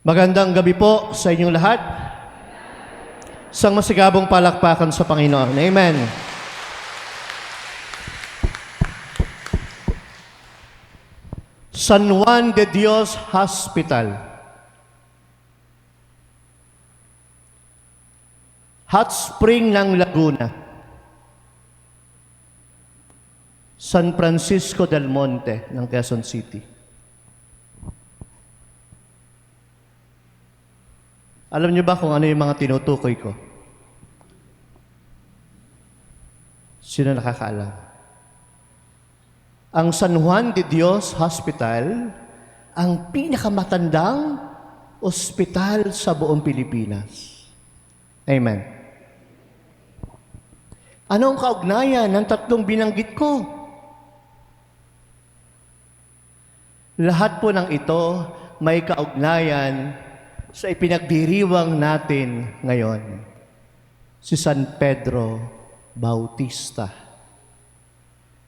Magandang gabi po sa inyong lahat. Isang masigabong palakpakan sa Panginoon. Amen. San Juan de Dios Hospital. Hot Spring ng Laguna. San Francisco del Monte ng Quezon City. Alam niyo ba kung ano yung mga tinutukoy ko? Sino nakakaalam? Ang San Juan de Dios Hospital, ang pinakamatandang ospital sa buong Pilipinas. Amen. Ano ang kaugnayan ng tatlong binanggit ko? Lahat po ng ito may kaugnayan sa ipinagdiriwang natin ngayon, si San Pedro Bautista.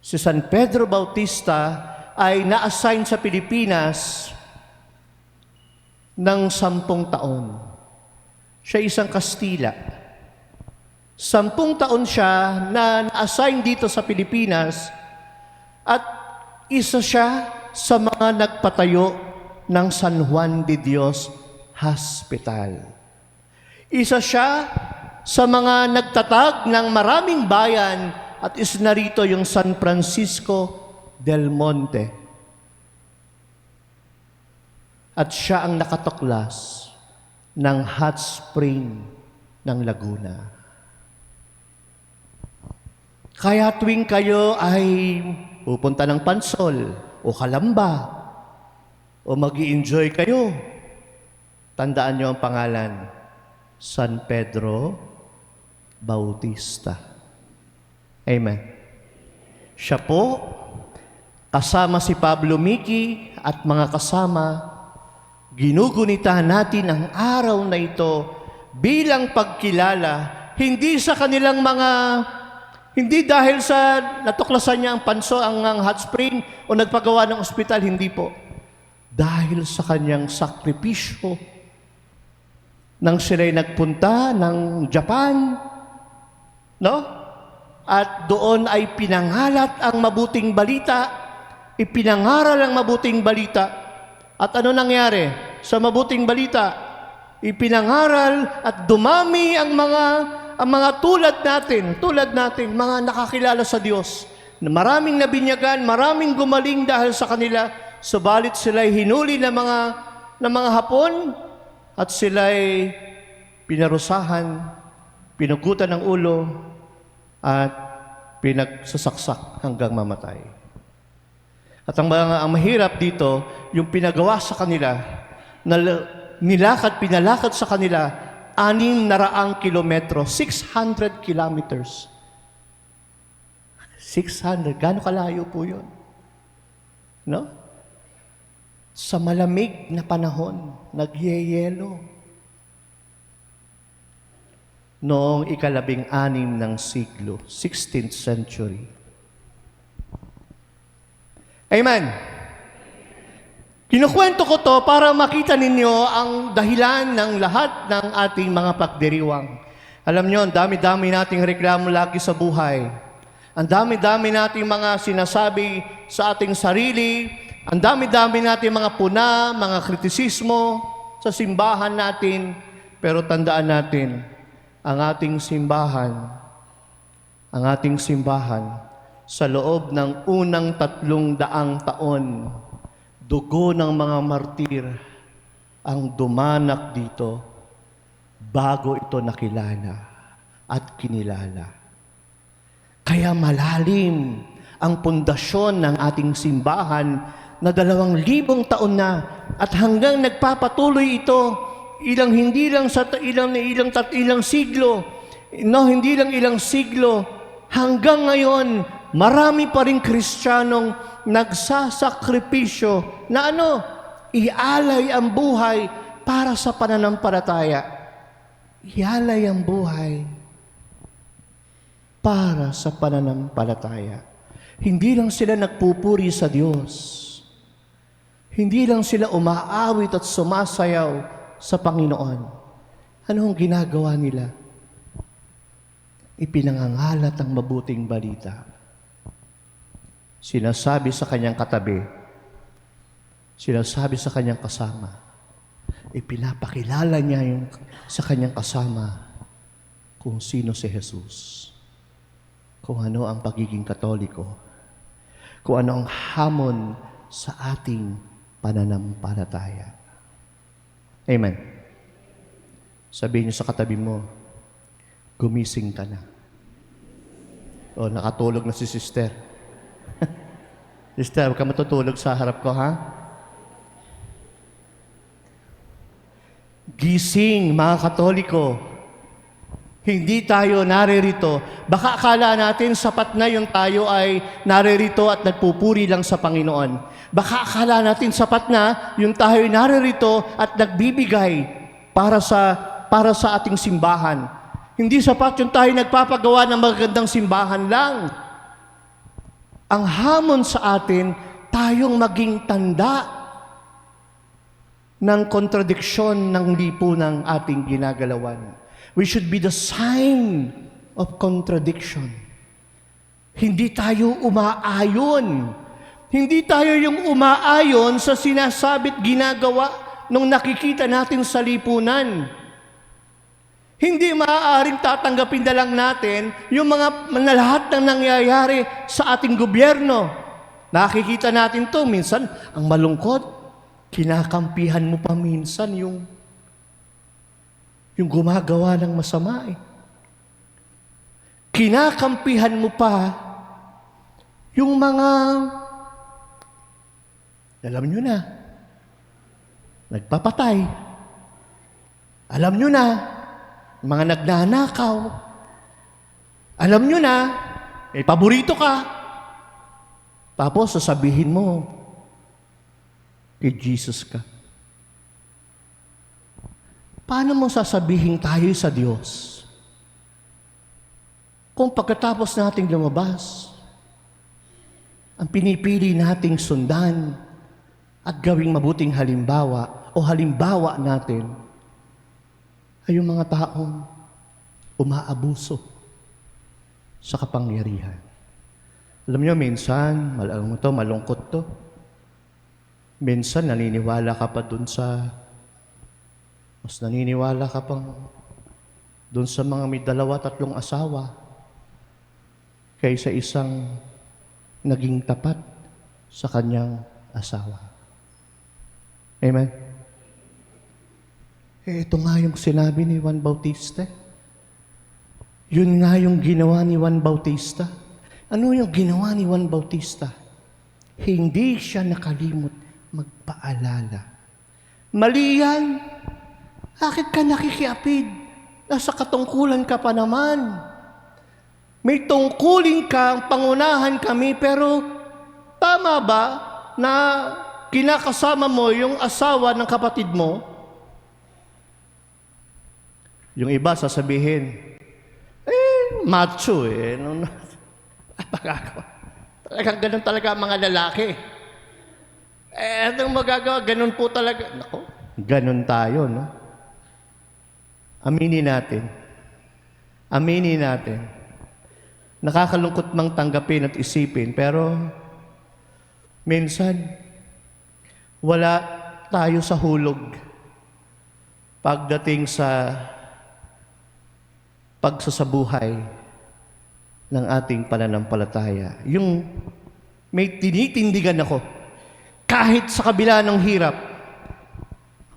Si San Pedro Bautista ay na-assign sa Pilipinas ng 10 taon. Siya isang Kastila. 10 taon siya na na-assign dito sa Pilipinas at isa siya sa mga nagpatayo ng San Juan de Dios Hospital. Isa siya sa mga nagtatag ng maraming bayan at isa na rito yung San Francisco del Monte. At siya ang nakatuklas ng hot spring ng Laguna. Kaya tuwing kayo ay pupunta ng Pansol o Calamba o mag-i-enjoy kayo, tandaan niyo ang pangalan, San Pedro Bautista. Amen. Siya po, kasama si Pablo Miki at mga kasama, ginugunita natin ang araw na ito bilang pagkilala, hindi sa kanilang hindi dahil sa natuklasan niya ang panso, ang hot spring o nagpagawa ng ospital, hindi po. Dahil sa kanyang sakripisyo, nang sila'y nagpunta ng Japan, no? At doon ay pinangalat ang mabuting balita, ipinangaral ang mabuting balita. At ano nangyari sa mabuting balita? Ipinangaral at dumami ang mga tulad natin, mga nakakilala sa Diyos. Maraming nabinyagan, maraming gumaling dahil sa kanila, subalit sila'y hinuli ng mga Hapon, at sila'y pinarusahan, pinugutan ng ulo, at pinagsasaksak hanggang mamatay. At ang mahirap dito, yung pinagawa sa kanila, pinalakad sa kanila, 600 kilometro, 600 kilometers. 600, gaano kalayo po yun? No? Sa malamig na panahon, nagyeyelo. Noong 16 ng siglo, 16th century. Amen. Kinukwento ko to para makita ninyo ang dahilan ng lahat ng ating mga pagdiriwang. Alam nyo, ang dami-dami nating reklamo lagi sa buhay. Ang dami-dami nating mga sinasabi sa ating sarili. Ang dami-dami natin mga puna, mga kritisismo sa simbahan natin. Pero tandaan natin, ang ating simbahan sa loob ng unang 300 taon, dugo ng mga martir ang dumanak dito bago ito nakilala at kinilala. Kaya malalim ang pundasyon ng ating simbahan na 2,000 taon na at hanggang nagpapatuloy ito, hindi lang ilang siglo, hindi lang ilang siglo, hanggang ngayon, marami pa rin Kristiyanong nagsasakripisyo na ialay ang buhay para sa pananampalataya. Ialay ang buhay para sa pananampalataya. Hindi lang sila nagpupuri sa Diyos. Hindi lang sila umaawit at sumasayaw sa Panginoon. Ano ang ginagawa nila? Ipinangangalat ang mabuting balita. Sinasabi sa kanyang katabi, sinasabi sa kanyang kasama, ipinapakilala niya sa kanyang kasama kung sino si Jesus, kung ano ang pagiging Katoliko, kung ano ang hamon sa ating pananampalataya. Amen. Sabihin niyo sa katabi mo, gumising ka na. O, nakatulog na si sister. Sister, huwag ka matutulog sa harap ko, ha? Gising, mga Katoliko. Hindi tayo naririto. Baka akala natin sapat na yung tayo ay naririto at nagpupuri lang sa Panginoon. Baka akala natin sapat na yung tayo ay naririto at nagbibigay para sa ating simbahan. Hindi sapat yung tayo nagpapagawa ng magagandang simbahan lang. Ang hamon sa atin, tayong maging tanda ng kontradiksyon ng lipunang ating ginagalawan. We should be the sign of contradiction. Hindi tayo umaayon. Hindi tayo yung umaayon sa sinasabit ginagawa nung nakikita natin sa lipunan. Hindi maaaring tatanggapin na lang natin yung mga lahat ng nangyayari sa ating gobyerno. Nakikita natin to minsan, ang malungkot, kinakampihan mo pa minsan yung gumagawa ng masama eh. Kinakampihan mo pa yung mga, alam nyo na, nagpapatay. Alam nyo na, mga nagnanakaw. Alam nyo na, may paborito ka. Tapos sasabihin mo, kay Jesus ka. Paano mo sasabihin tayo sa Diyos? Kung pagkatapos nating lumabas, ang pinipili nating sundan at gawing mabuting halimbawa o halimbawa natin ay yung mga taong umaabuso sa kapangyarihan. Alam niyo, minsan, malungkot to. Minsan, naniniwala ka pa dun sa, mas naniniwala ka pang dun sa mga may 2-3 asawa kaysa isang naging tapat sa kanyang asawa. Amen? Ito nga yung sinabi ni Juan Bautista. Yun nga yung ginawa ni Juan Bautista. Ano yung ginawa ni Juan Bautista? Hindi siya nakalimot magpaalala. Mali yan. Bakit ka nakikiapid? Nasa katungkulan ka pa naman. May tungkulin ka, pangunahan kami, pero tama ba na kinakasama mo yung asawa ng kapatid mo? Yung iba sasabihin, macho eh. Talagang ganun talaga ang mga lalaki. Anong magagawa? Ganun po talaga. Nako, ganun tayo, no? Aminin natin. Aminin natin. Nakakalungkot mang tanggapin at isipin, pero minsan, wala tayo sa hulog pagdating sa pagsasabuhay ng ating pananampalataya. Yung may tinitindigan ako, kahit sa kabila ng hirap.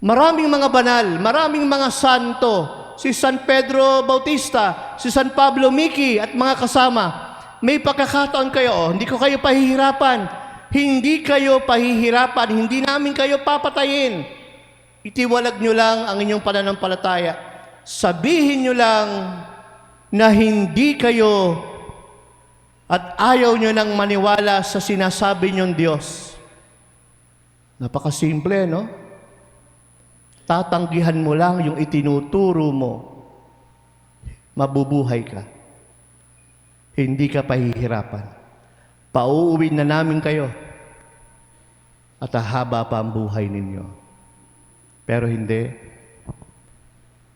Maraming mga banal, maraming mga santo, si San Pedro Bautista, si San Pablo Miki at mga kasama. May pagkakataon kayo, hindi ko kayo pahihirapan. Hindi kayo pahihirapan, hindi namin kayo papatayin. Itiwalag nyo lang ang inyong pananampalataya. Sabihin nyo lang na hindi kayo at ayaw nyo nang maniwala sa sinasabi nyong Diyos. Napakasimple, no? Tatanggihan mo lang yung itinuturo mo. Mabubuhay ka. Hindi ka pahihirapan. Pauuwin na namin kayo. At hahaba pa ang buhay ninyo. Pero hindi,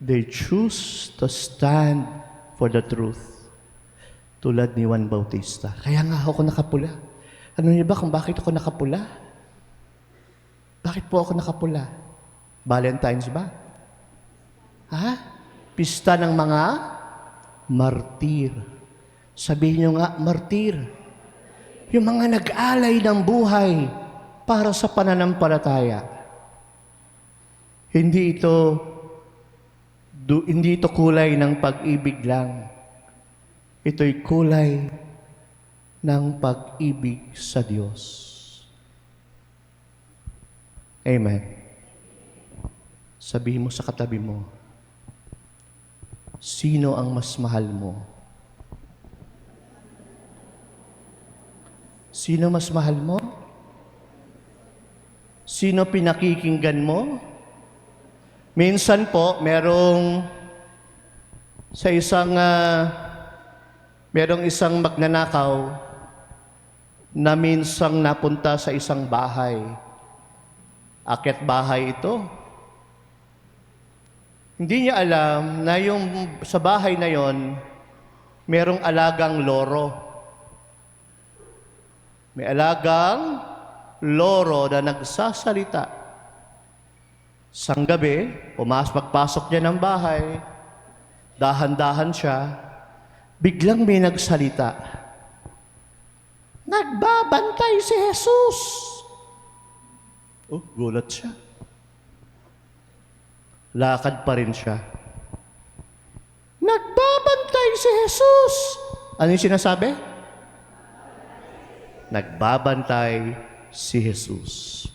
They choose to stand for the truth. Tulad ni Juan Bautista. Kaya nga ako nakapula. Ano niyo ba kung bakit ako nakapula? Bakit po ako nakapula? Valentine's ba? Ha? Pista ng mga martir. Sabihin niyo nga, martir. Yung mga nag-alay ng buhay para sa pananampalataya. Hindi ito kulay ng pag-ibig lang. Ito'y kulay ng pag-ibig sa Diyos. Amen. Sabihin mo sa katabi mo, sino ang mas mahal mo? Sino mas mahal mo? Sino pinakikinggan mo? Minsan po, merong isang magnanakaw na minsang napunta sa isang bahay. Akyat bahay ito. Hindi niya alam na sa bahay na yon, merong alagang loro. May alagang loro na nagsasalita. Sang gabi, pagpasok niya ng bahay, dahan-dahan siya, biglang may nagsalita. Nagbabantay si Jesus. Oh, gulat siya. Lakad pa rin siya. Nagbabantay si Jesus. Ano yung sinasabi? Nagbabantay si Jesus.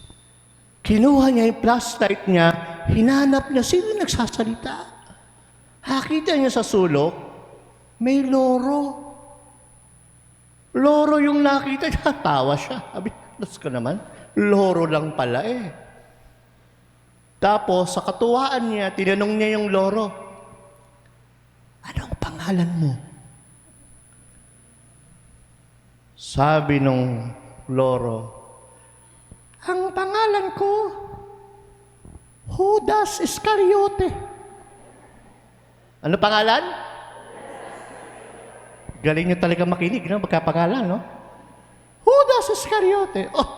Kinuha niya yung flashlight niya, hinanap niya, sino nagsasalita? Nakita niya sa sulok, may loro. Loro yung nakita niya, tawa siya. Sabi, "Las ka naman, loro lang pala eh." Tapos, sa katuwaan niya, tinanong niya yung loro, "Anong pangalan mo?" Sabi nung loro, "Ang pangalan ko, Judas Iscariote." Ano pangalan? Galing niyo talaga makinig, no? Magkapangalan, no? Judas Iscariote. Oh,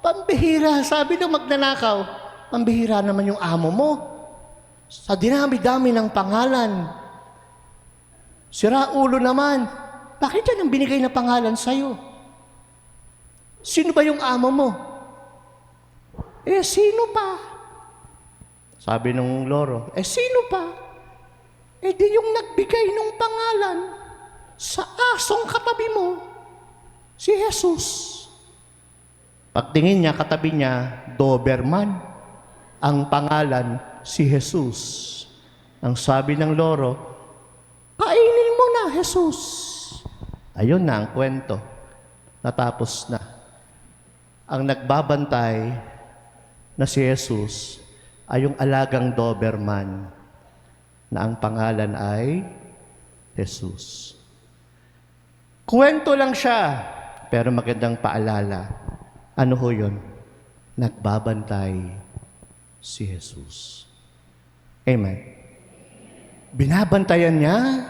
pambihira. Sabi ng magnanakaw, pambihira naman yung amo mo. Sa dinami-dami ng pangalan. Sira ulo naman. Bakit yan ang binigay na pangalan sa'yo? Sino ba yung amo mo? Sino pa? Sabi nung loro, sino pa? Di yung nagbigay ng pangalan sa asong katabi mo, si Jesus. Pagtingin niya, katabi niya, Doberman. Ang pangalan, si Jesus. Ang sabi ng loro, "Kainin mo na, Jesus." Ayun na ang kwento. Natapos na. Ang nagbabantay na si Jesus ay yung alagang Doberman na ang pangalan ay Jesus. Kwento lang siya, pero magandang paalala. Ano ho yun? Nagbabantay si Jesus. Amen. Binabantayan niya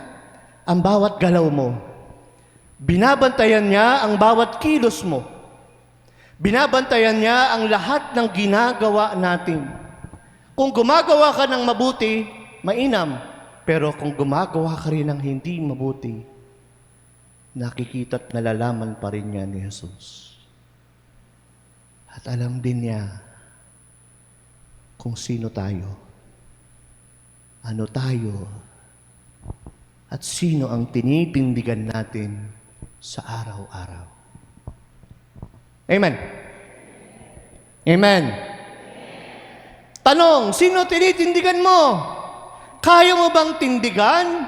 ang bawat galaw mo. Binabantayan niya ang bawat kilos mo. Binabantayan niya ang lahat ng ginagawa natin. Kung gumagawa ka ng mabuti, mainam. Pero kung gumagawa ka rin ng hindi mabuti, nakikita at nalalaman pa rin niya ni Jesus. At alam din niya kung sino tayo, ano tayo, at sino ang tinitindigan natin sa araw-araw. Amen. Amen. Tanong, sino tinitindigan mo? Kaya mo bang tindigan?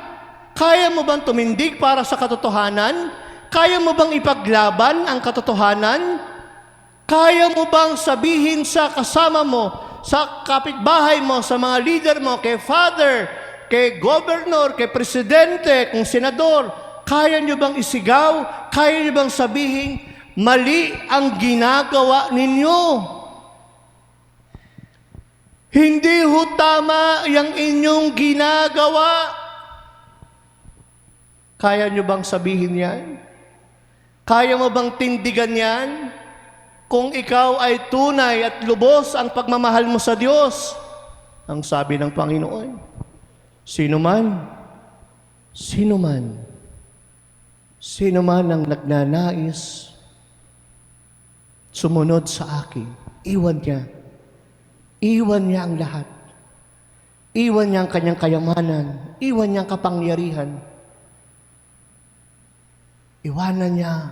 Kaya mo bang tumindig para sa katotohanan? Kaya mo bang ipaglaban ang katotohanan? Kaya mo bang sabihin sa kasama mo, sa kapitbahay mo, sa mga leader mo, kay father, kay governor, kay presidente, kung senador, kaya nyo bang isigaw? Kaya nyo bang sabihin, mali ang ginagawa ninyo? Hindi ho tama yung inyong ginagawa. Kaya nyo bang sabihin yan? Kaya mo bang tindigan yan? Kung ikaw ay tunay at lubos ang pagmamahal mo sa Diyos, ang sabi ng Panginoon, sino man ang nagnanais sumunod sa akin, iwan niya ang lahat. Iwan niya ang kanyang kayamanan, iwan niya ang kapangyarihan. Iwanan niya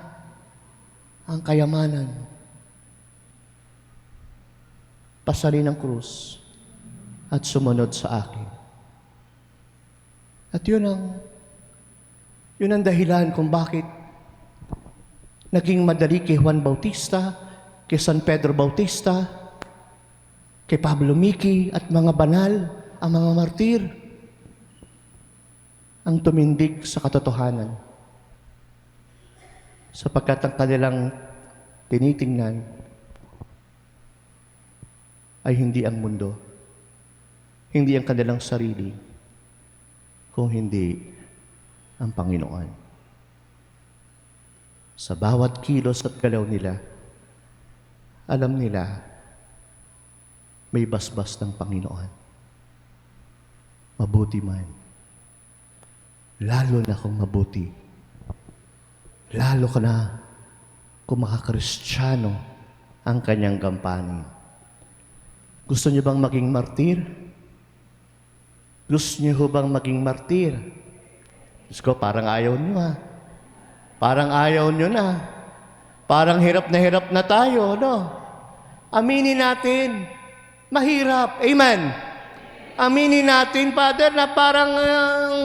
ang kayamanan. Pasalin ang krus at sumunod sa akin. At yun ang dahilan kung bakit naging madali kay Juan Bautista, kay San Pedro Bautista, kay Pablo Miki at mga banal, ang mga martir, ang tumindig sa katotohanan. Sapagkat ang kanilang tinitingnan ay hindi ang mundo, hindi ang kanilang sarili, kung hindi ang Panginoon. Sa bawat kilos at galaw nila, alam nila may basbas ng Panginoon. Mabuti man, lalo na kung mabuti, lalo ka na kung makakristyano ang kanyang gampanin. Gusto niyo bang maging martir? Gusto niyo bang maging martir? Diyos ko, parang ayaw niyo ha. Parang ayaw niyo na. Parang hirap na tayo, no? Aminin natin, mahirap. Amen. Aminin natin, Father, na parang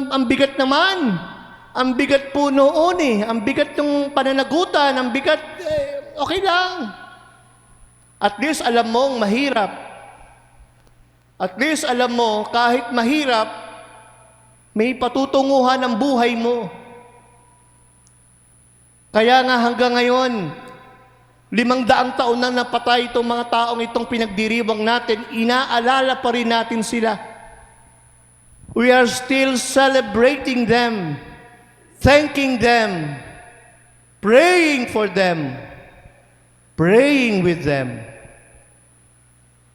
ang bigat naman. Ang bigat po noon eh. Ang bigat ng pananagutan. Ang bigat, okay lang. At least alam mong mahirap. At least alam mo, kahit mahirap, may patutunguhan ang buhay mo. Kaya nga hanggang ngayon, 500 taon na napatay itong mga taong itong pinagdiriwang natin, inaalala pa rin natin sila. We are still celebrating them, thanking them, praying for them, praying with them.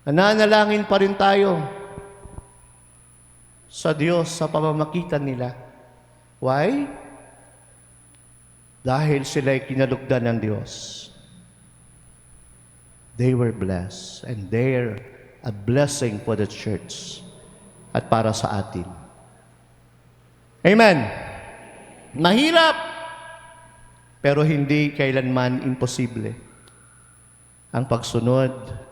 Nananalangin pa rin tayo sa Diyos sa pamamagitan nila. Why? Dahil sila'y kinalugdan ng Diyos. They were blessed and they're a blessing for the church at para sa atin. Amen. Mahirap, pero hindi kailanman imposible ang pagsunod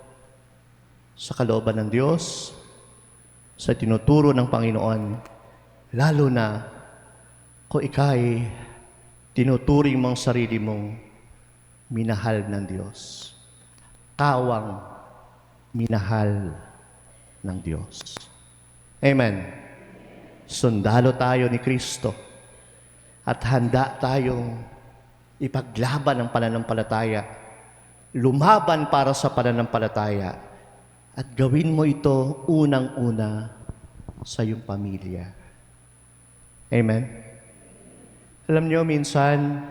sa kalooban ng Diyos, sa tinuturo ng Panginoon, lalo na kung ika'y tinuturing mong sarili mong minahal ng Diyos. Kawang minahal ng Diyos. Amen. Sundalo tayo ni Kristo at handa tayong ipaglaban ang pananampalataya, lumaban para sa pananampalataya, at gawin mo ito unang-una sa iyong pamilya. Amen? Alam niyo, minsan,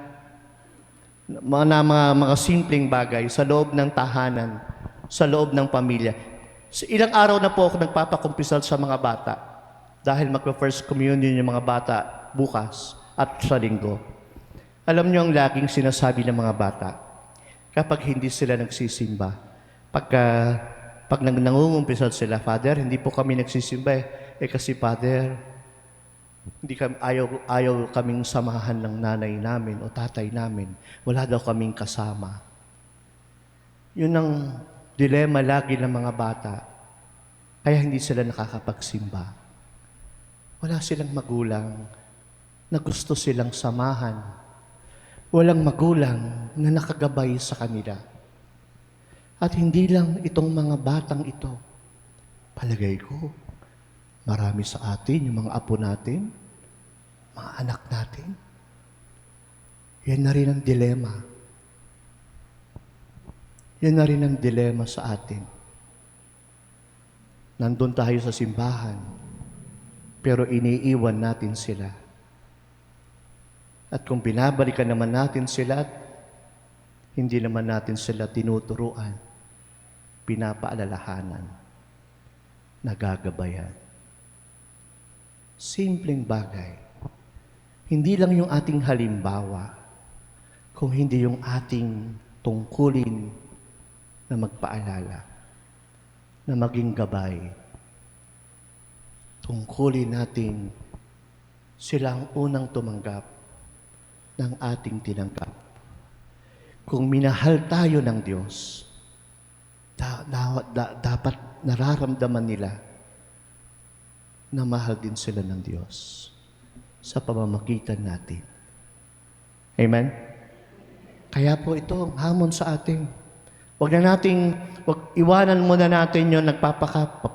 mga simpleng bagay sa loob ng tahanan, sa loob ng pamilya. Ilang araw na po ako nagpapakumpisal sa mga bata dahil magpa-first communion yung mga bata bukas at sa linggo. Alam niyo ang laging sinasabi ng mga bata kapag hindi sila nagsisimba, pag nangungumpisal sila, Father, hindi po kami nagsisimba kasi Father, hindi kami, ayaw kaming samahan ng nanay namin o tatay namin. Wala daw kaming kasama. Yun ang dilema lagi ng mga bata. Kaya hindi sila nakakapagsimba. Wala silang magulang na gusto silang samahan. Walang magulang na nakagabay sa kanila. At hindi lang itong mga batang ito. Palagay ko, marami sa atin, yung mga apo natin, mga anak natin. Yan na rin ang dilema. Yan na rin ang dilema sa atin. Nandun tayo sa simbahan, pero iniiwan natin sila. At kung binabalikan naman natin sila, hindi naman natin sila tinuturuan, pinapaalalahanan, nagagabayan. Simpleng bagay. Hindi lang yung ating halimbawa, kung hindi yung ating tungkulin na magpaalala, na maging gabay. Tungkulin natin silang unang tumanggap ng ating tinanggap. Kung minahal tayo ng Diyos, dapat nararamdaman nila na mahal din sila ng Diyos sa pamamagitan natin. Amen? Kaya po ito ang hamon sa atin. Iwanan muna natin yung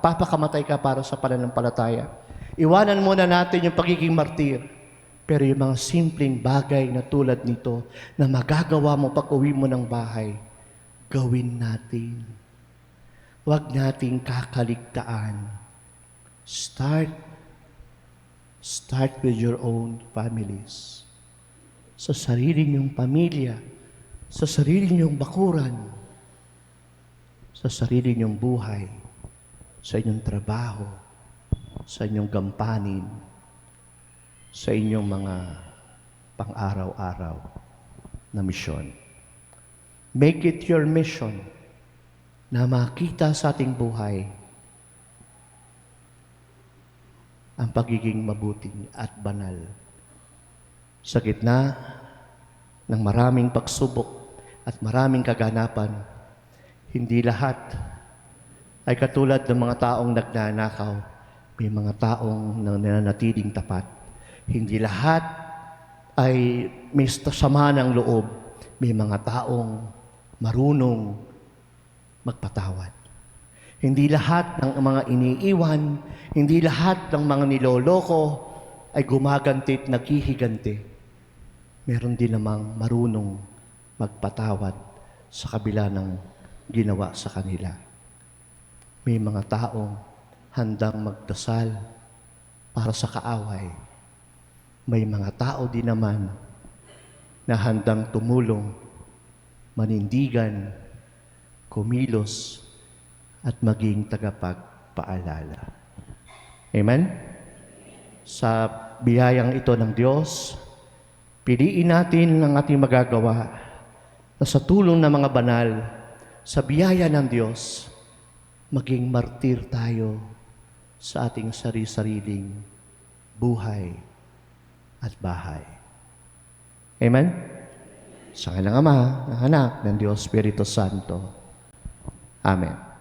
papakamatay ka para sa pananampalataya. Iwanan muna natin yung pagiging martir. Pero yung mga simpleng bagay na tulad nito na magagawa mo pag uwi mo ng bahay, gawin natin. Huwag nating kakaligtaan. Start with your own families. Sa sarili niyong pamilya, sa sarili niyong bakuran, sa sarili niyong buhay, sa inyong trabaho, sa inyong gampanin, sa inyong mga pang-araw-araw na misyon. Make it your mission na makita sa ating buhay ang pagiging mabuting at banal. Sa gitna ng maraming pagsubok at maraming kaganapan, hindi lahat ay katulad ng mga taong nagnanakaw. May mga taong nananatiling tapat. Hindi lahat ay may sama ng loob. May mga taong marunong magpatawad. Hindi lahat ng mga iniiwan, hindi lahat ng mga niloloko ay gumaganti at naghihiganti. Meron din namang marunong magpatawad sa kabila ng ginawa sa kanila. May mga taong handang magdasal para sa kaaway. May mga tao din naman na handang tumulong, manindigan, kumilos, at maging tagapagpaalala. Amen? Sa biyayang ito ng Diyos, piliin natin ang ating magagawa na sa tulong ng mga banal, sa biyaya ng Diyos, maging martir tayo sa ating sarili-sariling buhay at bahay. Amen? Sa ngalan ng Ama, ng Anak, ng Diyos, Espiritu Santo. Amen.